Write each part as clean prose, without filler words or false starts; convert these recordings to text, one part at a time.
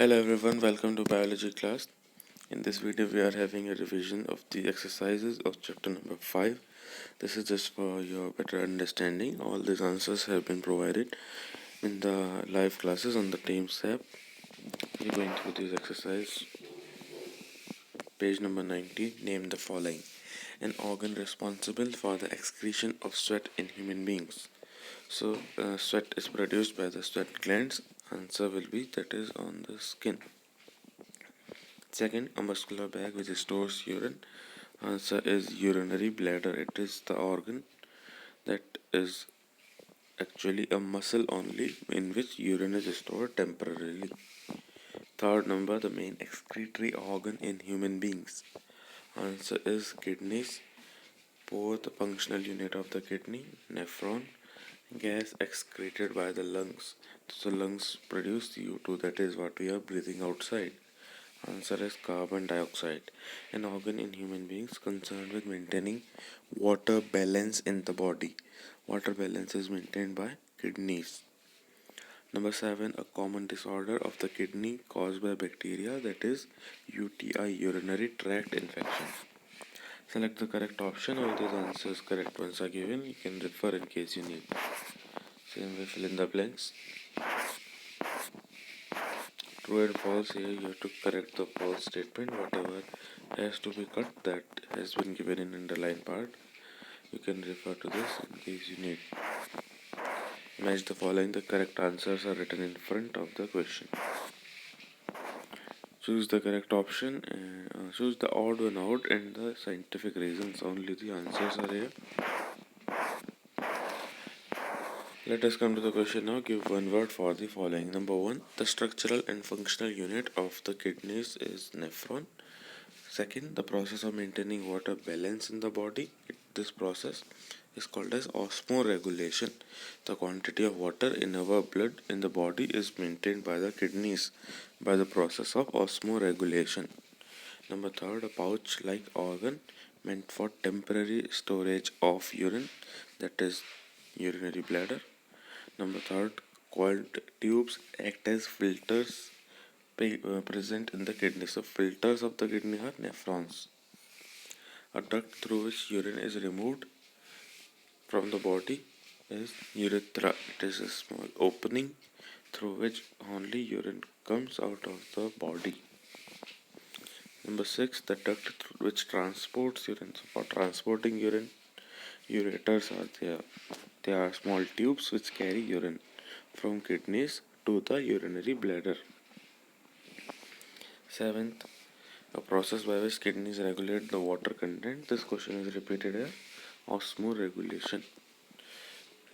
Hello everyone, welcome to biology class. In this video we are having a revision of the exercises of chapter number 5. This is just for your better understanding. All these answers have been provided in the live classes on the Teams app. We are going through this exercise. Page number 90, name the following. An organ responsible for the excretion of sweat in human beings. So sweat is produced by the sweat glands. Answer will be that is on the skin. Second, a muscular bag which stores urine. Answer is urinary bladder. It is the organ that is actually a muscle only in which urine is stored temporarily. Third number, the main excretory organ in human beings. Answer is kidneys. Fourth, functional unit of the kidney, nephron. Gas excreted by the lungs. So lungs produce CO2, that is what we are breathing outside. Answer is carbon dioxide. An organ in human beings concerned with maintaining water balance in the body. Water balance is maintained by kidneys. Number 7, a common disorder of the kidney caused by bacteria, that is UTI, urinary tract infection. Select the correct option. All these answers correct ones are given. You can refer in case you need. Same way, fill in the blanks. True and false, here you have to correct the false statement. Whatever has to be cut, that has been given in underlined part. You can refer to this in case you need. Match the following. The correct answers are written in front of the question. Choose the correct option and choose the odd one out and the scientific reasons. Only the answers are here. Let us come to the question now. Give one word for the following. Number 1, the structural and functional unit of the kidneys is nephron. Second, the process of maintaining water balance in the body. This process is called as Osmo Regulation. The quantity of water in our blood in the body is maintained by the kidneys by the process of Osmo Regulation. Number 3, a pouch-like organ meant for temporary storage of urine, that is urinary bladder. Number 3, coiled tubes act as filters present in the kidney. So filters of the kidney are nephrons. A duct through which urine is removed from the body is urethra. It is a small opening through which only urine comes out of the body. Number 6, the duct which transports urine. So for transporting urine, ureters are there. They are small tubes which carry urine from kidneys to the urinary bladder. 7th, a process by which kidneys regulate the water content. This question is repeated here. Osmo Regulation.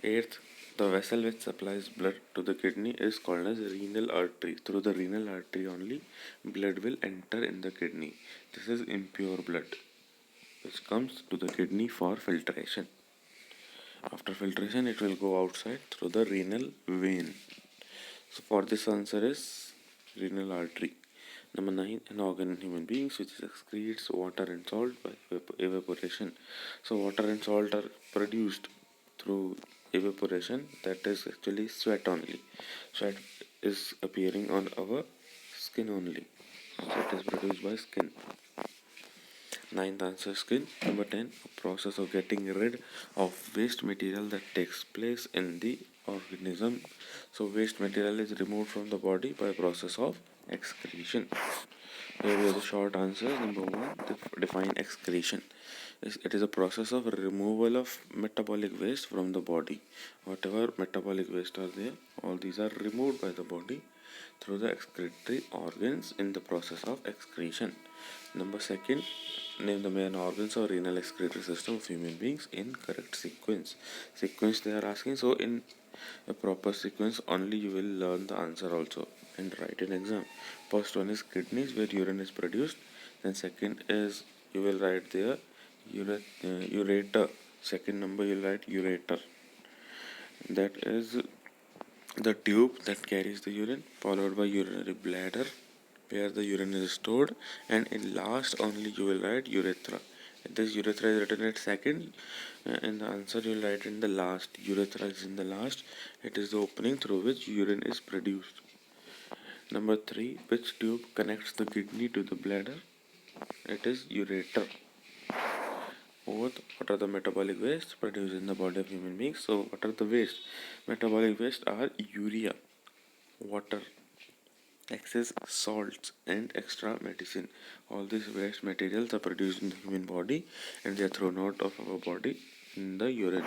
8th, the vessel which supplies blood to the kidney is called as renal artery. Through the renal artery only blood will enter in the kidney. This is impure blood which comes to the kidney for filtration. After filtration it will go outside through the renal vein. So for this answer is renal artery. Number 9, an organ in human beings which excretes water and salt by evaporation. So water and salt are produced through evaporation, that is actually sweat only. Sweat is appearing on our skin only. Sweat is produced by skin. 9th answer, skin. Number 10, a process of getting rid of waste material that takes place in the organism. So waste material is removed from the body by process of excretion. Here we have the short answers. Number 1, define excretion. It is a process of removal of metabolic waste from the body. Whatever metabolic waste are there, all these are removed by the body through the excretory organs in the process of excretion. Number 2, name the main organs or renal excretory system of human beings in correct sequence. Sequence they are asking, so in a proper sequence only you will learn the answer also and write in exam. First one is kidneys where urine is produced. Then second is you will write there ureter. Second number you will write ureter. That is the tube that carries the urine, followed by urinary bladder where the urine is stored, and in last only you will write urethra. This urethra is written at second, and the answer you will write in the last. Urethra is in the last. It is the opening through which urine is produced. Number 3, which tube connects the kidney to the bladder? It is ureter. Fourth, what are the metabolic waste produced in the body of human beings? So, what are the waste? Metabolic waste are urea, water, excess salts, and extra medicine. All these waste materials are produced in the human body and they are thrown out of our body in the urine.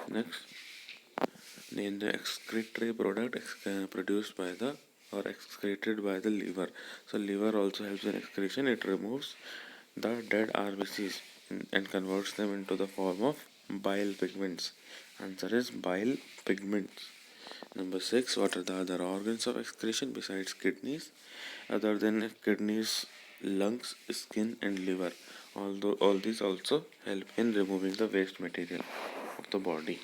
Next, name the excretory product produced by the or excreted by the liver. So liver also helps in excretion. It removes the dead RBCs and converts them into the form of bile pigments. Answer is bile pigments. Number 6, what are the other organs of excretion besides kidneys? Other than kidneys, lungs, skin and liver. Although all these also help in removing the waste material of the body.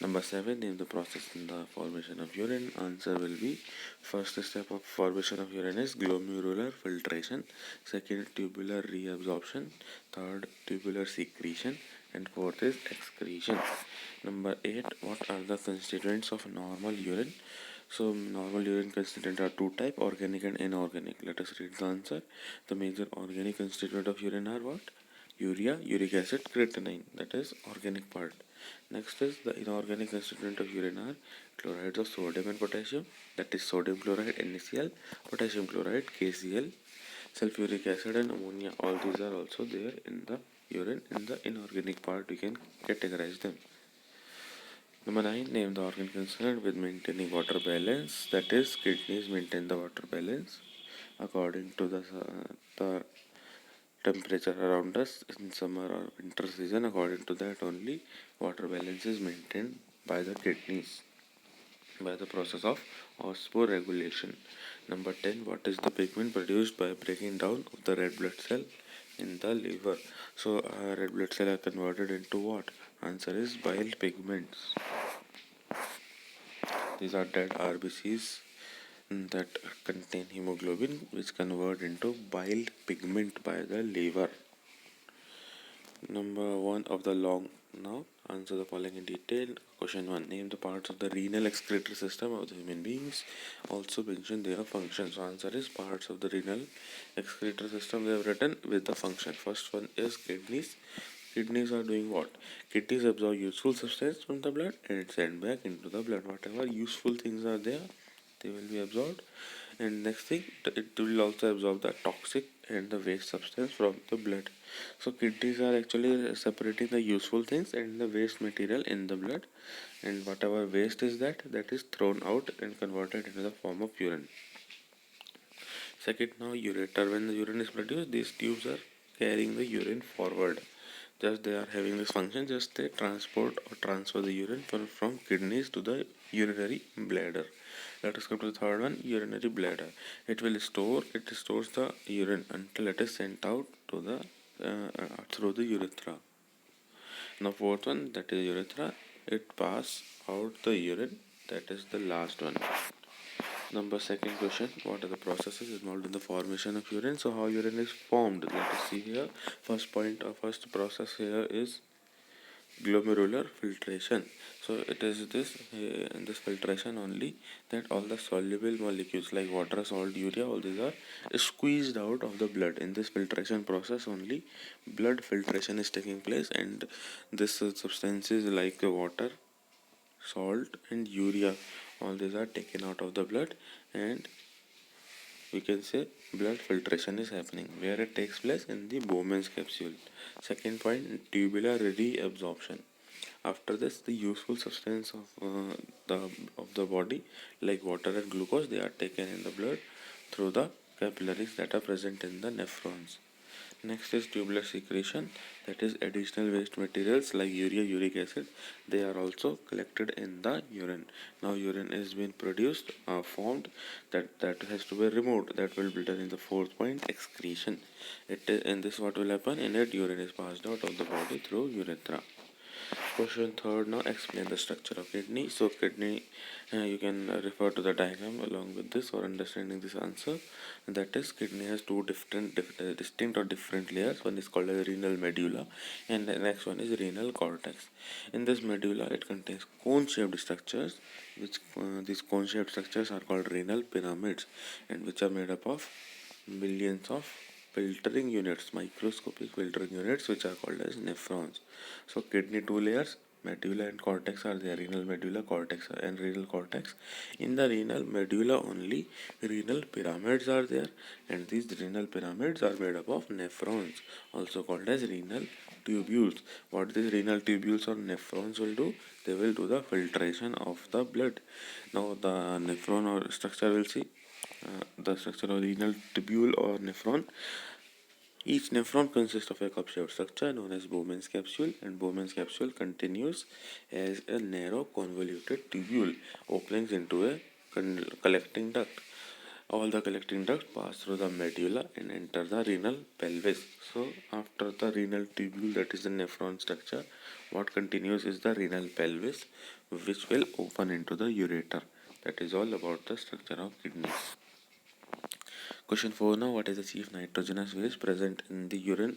Number 7, name the process in the formation of urine. Answer will be first step of formation of urine is glomerular filtration, second tubular reabsorption, third tubular secretion, and fourth is excretion. Number 8, what are the constituents of normal urine? So normal urine constituents are two types, organic and inorganic. Let us read the answer. The major organic constituent of urine are what? Urea, uric acid, creatinine, that is organic part. Next is the inorganic constituent of urine are chlorides of sodium and potassium, that is sodium chloride NaCl, potassium chloride KCl, sulfuric acid and ammonia. All these are also there in the urine. In the inorganic part we can categorize them. Number 9, name the organ concerned with maintaining water balance, that is kidneys maintain the water balance according to the temperature around us in summer or winter season. According to that only water balance is maintained by the kidneys by the process of Osmo Regulation. Number 10, what is the pigment produced by breaking down of the red blood cell in the liver? So red blood cell are converted into what? Answer is bile pigments. These are dead RBCs that contain hemoglobin, which convert into bile pigment by the liver. Number 1 of the long. Now answer the following in detail. Question 1, name the parts of the renal excretory system of the human beings. Also mention their functions. So answer is parts of the renal excretory system they have written with the function. First one is kidneys. Kidneys are doing what? Kidneys absorb useful substance from the blood and send back into the blood. Whatever useful things are there, they will be absorbed. And next thing, it will also absorb the toxic and the waste substance from the blood. So kidneys are actually separating the useful things and the waste material in the blood, and whatever waste is that is thrown out and converted into the form of urine. Second, now ureter. When the urine is produced, these tubes are carrying the urine forward. Just they are having this function, just they transport or transfer the urine from kidneys to the urinary bladder. Let us come to the third one, urinary bladder. It stores the urine until it is sent out to the through the urethra. Now fourth one, that is urethra. It passes out the urine. That is the last one. Number second question, what are the processes involved in the formation of urine? So how urine is formed? Let us see here. First process here is glomerular filtration. So it is this in this filtration only that all the soluble molecules like water, salt, urea, all these are squeezed out of the blood. In this filtration process only blood filtration is taking place, and this substances like water, salt and urea, all these are taken out of the blood, and we can say blood filtration is happening. Where it takes place? In the Bowman's capsule. Second point, tubular reabsorption. After this, the useful substance of the body like water and glucose, they are taken in the blood through the capillaries that are present in the nephrons. Next is tubular secretion, that is additional waste materials like urea, uric acid, they are also collected in the urine. Now urine is being produced, formed, that has to be removed. That will be done in the fourth point, excretion. In this what will happen? In it urine is passed out of the body through urethra. Question third now, explain the structure of kidney. So kidney, you can refer to the diagram along with this or understanding this answer. That is, kidney has two distinct or different layers. One is called as renal medulla and the next one is renal cortex. In this medulla, it contains cone-shaped structures, which these cone-shaped structures are called renal pyramids, and which are made up of millions of filtering units, microscopic filtering units, which are called as nephrons. So kidney two layers, medulla and cortex are there, renal medulla, cortex and renal cortex. In the renal medulla only, renal pyramids are there, and these renal pyramids are made up of nephrons, also called as renal tubules. What these renal tubules or nephrons will do? They will do the filtration of the blood. Now the nephron or structure will see the structure of renal tubule or nephron. Each nephron consists of a cup-shaped structure known as Bowman's capsule, and Bowman's capsule continues as a narrow convoluted tubule openings into a collecting duct. All the collecting ducts pass through the medulla and enter the renal pelvis. So after the renal tubule, that is the nephron structure, what continues is the renal pelvis, which will open into the ureter. That is all about the structure of kidneys. Question 4 now, what is the chief nitrogenous waste present in the urine?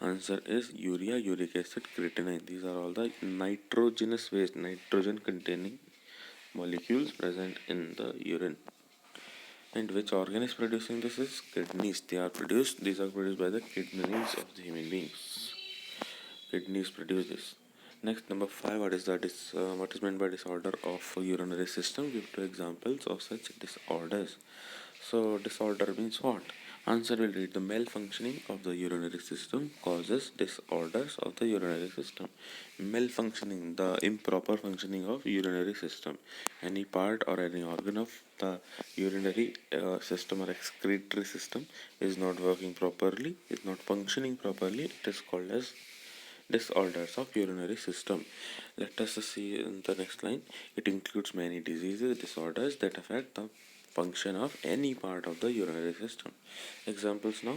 Answer is urea, uric acid, creatinine. These are all the nitrogenous waste, nitrogen containing molecules present in the urine. And which organ is producing this is kidneys. These are produced by the kidneys of the human beings. Kidneys produce this. Next, number 5, what is meant by disorder of urinary system? Give two examples of such disorders. So disorder means what? Answer will read, the malfunctioning of the urinary system causes disorders of the urinary system. Malfunctioning, the improper functioning of urinary system. Any part or any organ of the urinary system or excretory system is not working properly, is not functioning properly, it is called as disorders of urinary system. Let us see in the next line. It includes many diseases, disorders that affect the function of any part of the urinary system. Examples now,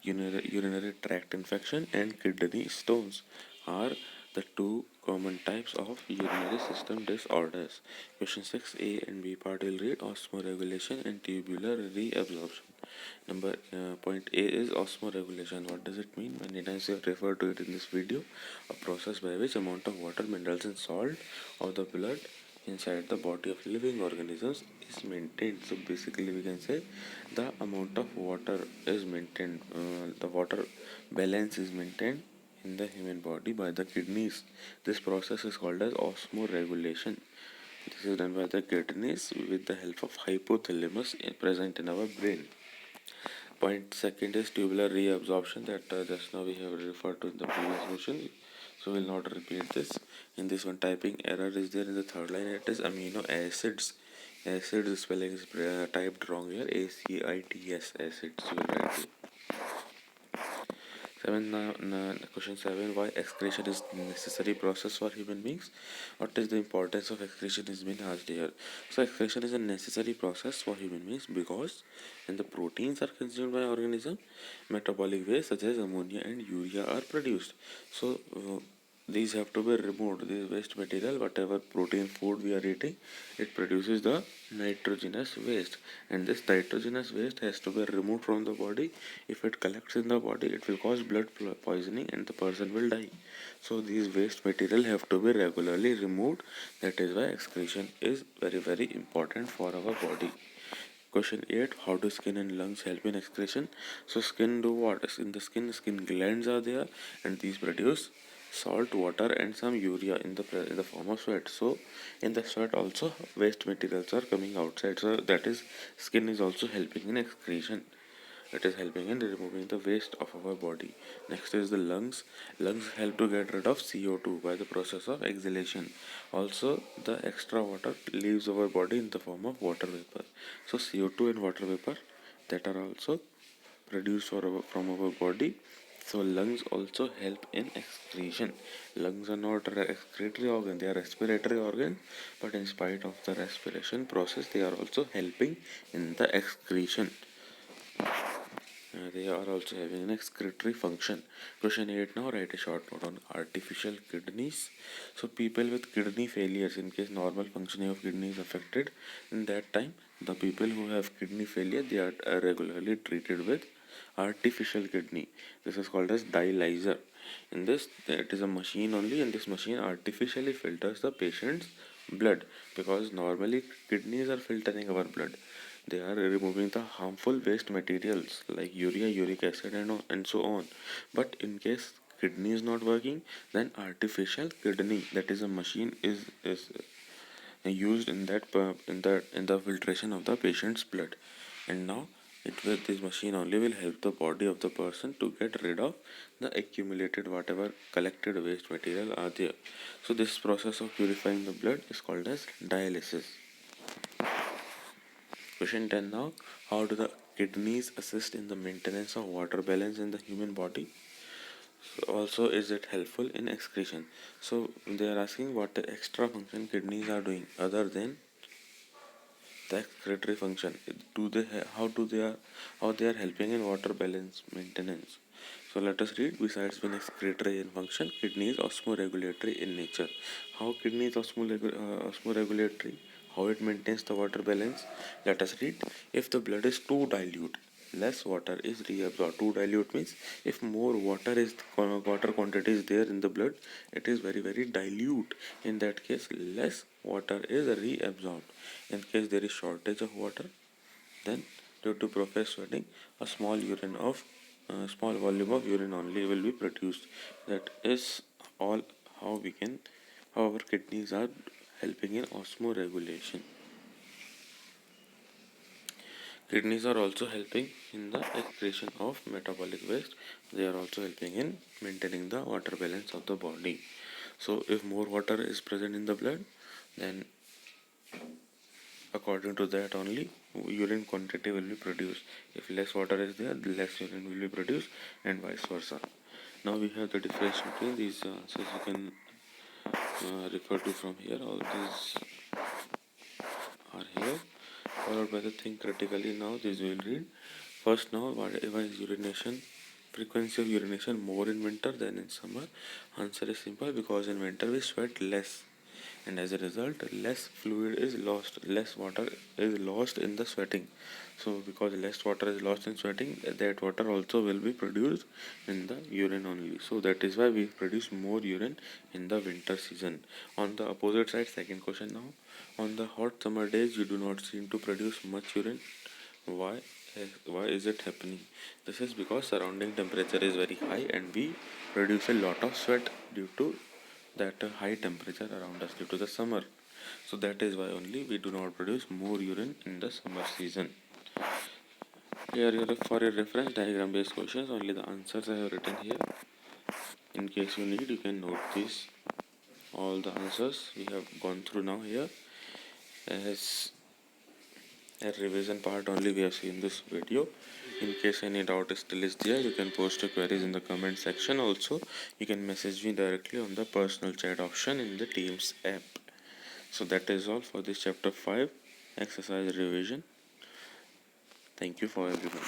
urinary tract infection and kidney stones are the two common types of urinary system disorders. Question 6, A and B part will read Osmo Regulation and tubular reabsorption. Point A is Osmo Regulation. What does it mean? Many times we have referred to it in this video. A process by which amount of water, minerals and salt of the blood inside the body of living organisms is maintained. So basically we can say the amount of water is maintained, the water balance is maintained in the human body by the kidneys. This process is called as osmoregulation. This is done by the kidneys with the help of hypothalamus present in our brain. Point second is tubular reabsorption, that just now we have referred to in the previous question, so we'll not repeat this. In this one, typing error is there in the third line. It is amino acids. Acids spelling is typed wrong here. ACIDS, acids. You will write it. Question 7, why excretion is necessary process for human beings? What is the importance of excretion is being asked here. So excretion is a necessary process for human beings because when the proteins are consumed by organism, metabolic waste such as ammonia and urea are produced. So these have to be removed. This waste material, whatever protein food we are eating, it produces the nitrogenous waste, and this nitrogenous waste has to be removed from the body. If it collects in the body, it will cause blood poisoning and the person will die. So these waste material have to be regularly removed. That is why excretion is very important for our body. Question 8, how do skin and lungs help in excretion? So skin do what? In the skin glands are there, and these produce salt, water and some urea in the form of sweat. So in the sweat also waste materials are coming outside. So that is, skin is also helping in excretion. It is helping in removing the waste of our body. Next is the lungs. Lungs help to get rid of CO2 by the process of exhalation. Also the extra water leaves our body in the form of water vapor. So CO2 and water vapor that are also produced from our body. So lungs also help in excretion. Lungs are not excretory organ, they are respiratory organ, but in spite of the respiration process, they are also helping in the excretion. They are also having an excretory function. Question 8 now, write a short note on artificial kidneys. So people with kidney failures, in case normal functioning of kidney is affected, in that time the people who have kidney failure, they are regularly treated with artificial kidney. This is called as dialyzer. In this, it is a machine only, and this machine artificially filters the patient's blood, because normally kidneys are filtering our blood. They are removing the harmful waste materials like urea, uric acid, and so on. But in case kidney is not working, then artificial kidney, that is a machine, is used in the filtration of the patient's blood. And now this machine only will help the body of the person to get rid of the accumulated whatever collected waste material are there. So this process of purifying the blood is called as dialysis. Question 10 now. How do the kidneys assist in the maintenance of water balance in the human body? So also, is it helpful in excretion? So they are asking what the extra function kidneys are doing other than the excretory function. How they are helping in water balance maintenance? So let us read. Besides being excretory in function, kidney is osmoregulatory in nature. How kidney is osmoregulatory? How it maintains the water balance? Let us read. If the blood is too dilute, less water is reabsorbed. Too dilute means if more water quantity is there in the blood, it is very dilute. In that case, less water is reabsorbed. In case there is shortage of water, then due to profuse sweating, a small volume of urine only will be produced. That is all how our kidneys are helping in osmoregulation. Kidneys are also helping in the excretion of metabolic waste. They are also helping in maintaining the water balance of the body. So if more water is present in the blood, then according to that only urine quantity will be produced. If less water is there, less urine will be produced, and vice versa. Now we have the difference between these answers. You can refer to from here. All these are here, followed by the think critically. Now this we will read. First, now why is urination frequency of urination more in winter than in summer? Answer is simple, because in winter we sweat less, and as a result less fluid is lost, less water is lost in the sweating. So because less water is lost in sweating, that water also will be produced in the urine only. So that is why we produce more urine in the winter season. On the opposite side, second question now. On the hot summer days you do not seem to produce much urine. why why is it happening? This is because surrounding temperature is very high and we produce a lot of sweat due to that high temperature around us, due to the summer. So that is why only we do not produce more urine in the summer season. Here for your reference diagram based questions, only the answers I have written here. In case you need, you can note these. All the answers we have gone through now here. As a revision part only we have seen this video. In case any doubt still is there, you can post your queries in the comment section. Also, you can message me directly on the personal chat option in the Teams app. So that is all for this chapter 5 exercise revision. Thank you for everyone.